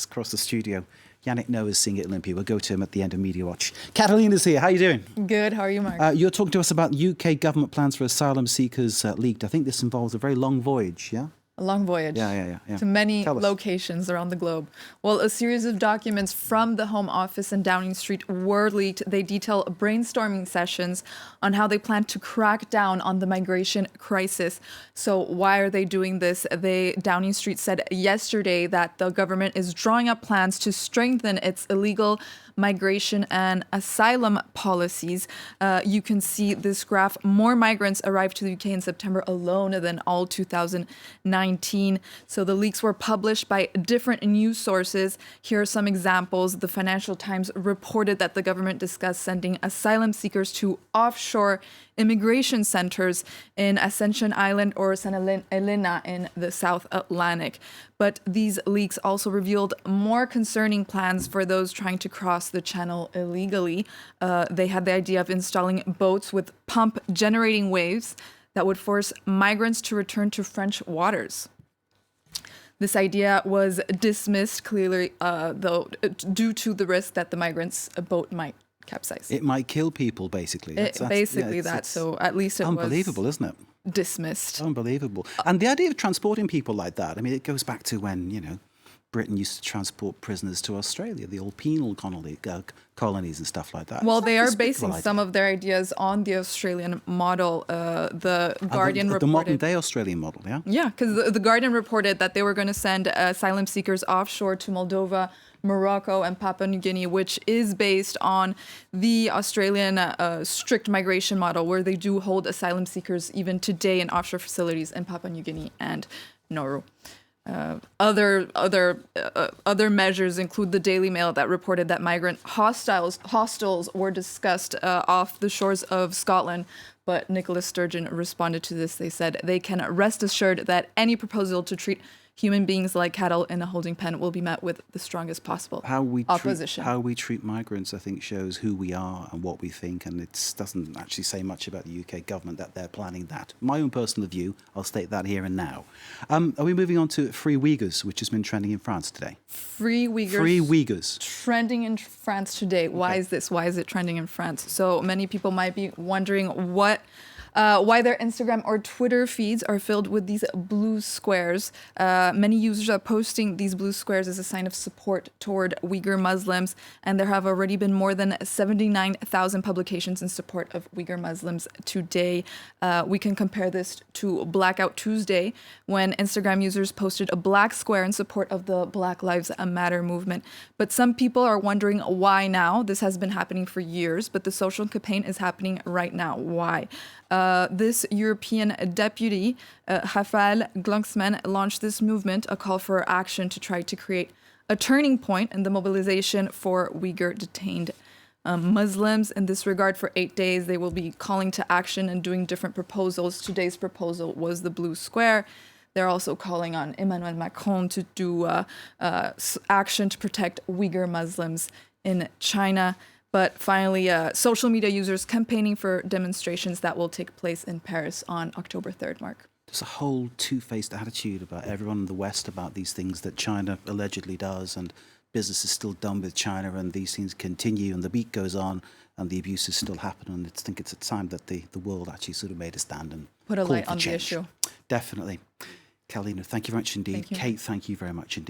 across the studio. Yannick Noah's seeing it Olympia. We'll go to him at the end of Media Watch. Catalina's here. How are you doing? Good. How are you, Mark? You're talking to us about UK government plans for asylum seekers leaked. I think this involves a very long voyage, yeah? A long voyage. Yeah. To many locations around the globe. Well, a series of documents from the Home Office in Downing Street were leaked. They detail brainstorming sessions on how they plan to crack down on the migration crisis. So why are they doing this? Downing Street said yesterday that the government is drawing up plans to strengthen its illegal migration and asylum policies. You can see this graph. More migrants arrived to the UK in September alone than all 2019. So the leaks were published by different news sources. Here are some examples. The Financial Times reported that the government discussed sending asylum seekers to offshore immigration centers in Ascension Island or St. Helena in the South Atlantic. But these leaks also revealed more concerning plans for those trying to cross the channel illegally. They had the idea of installing boats with pump-generating waves that would force migrants to return to French waters. This idea was dismissed clearly, though, due to the risk that the migrants' boat might capsize. It might kill people, basically. So at least it unbelievable, isn't it? Dismissed. Unbelievable. And the idea of transporting people like that, I mean, it goes back to when, Britain used to transport prisoners to Australia, the old penal colonies and stuff like that. Well, they are basing some of their ideas on the Australian model. The Guardian reported... The modern-day Australian model, yeah? Yeah, because the Guardian reported that they were going to send asylum seekers offshore to Moldova, Morocco, and Papua New Guinea, which is based on the Australian strict migration model, where they do hold asylum seekers even today in offshore facilities in Papua New Guinea and Nauru. Other measures include the Daily Mail that reported that migrant hostels were discussed off the shores of Scotland. But Nicola Sturgeon responded to this. They said they can rest assured that any proposal to treat human beings like cattle in a holding pen will be met with the strongest possible opposition. How we treat migrants, I think, shows who we are and what we think, and it doesn't actually say much about the UK government that they're planning that. My own personal view, I'll state that here and now. Are we moving on to Free Uyghurs, which has been trending in France today? Free Uyghurs. Trending in France today. Why is this? Why is it trending in France? So many people might be wondering why their Instagram or Twitter feeds are filled with these blue squares. Many users are posting these blue squares as a sign of support toward Uyghur Muslims, and there have already been more than 79,000 publications in support of Uyghur Muslims today. We can compare this to Blackout Tuesday, when Instagram users posted a black square in support of the Black Lives Matter movement. But some people are wondering why now. This has been happening for years, but the social campaign is happening right now. Why? This European deputy, Rafael Glucksmann, launched this movement, a call for action to try to create a turning point in the mobilization for Uyghur detained Muslims. In this regard, for 8 days, they will be calling to action and doing different proposals. Today's proposal was the blue square. They're also calling on Emmanuel Macron to do action to protect Uyghur Muslims in China. But finally, social media users campaigning for demonstrations that will take place in Paris on October 3rd, Mark. There's a whole two-faced attitude about everyone in the West about these things that China allegedly does, and business is still done with China, and these things continue, and the beat goes on, and the abuse is still happening. And I think it's a time that the world actually sort of made a stand and put a light on the issue. Definitely. Catalina, thank you very much indeed. Kate, thank you very much indeed.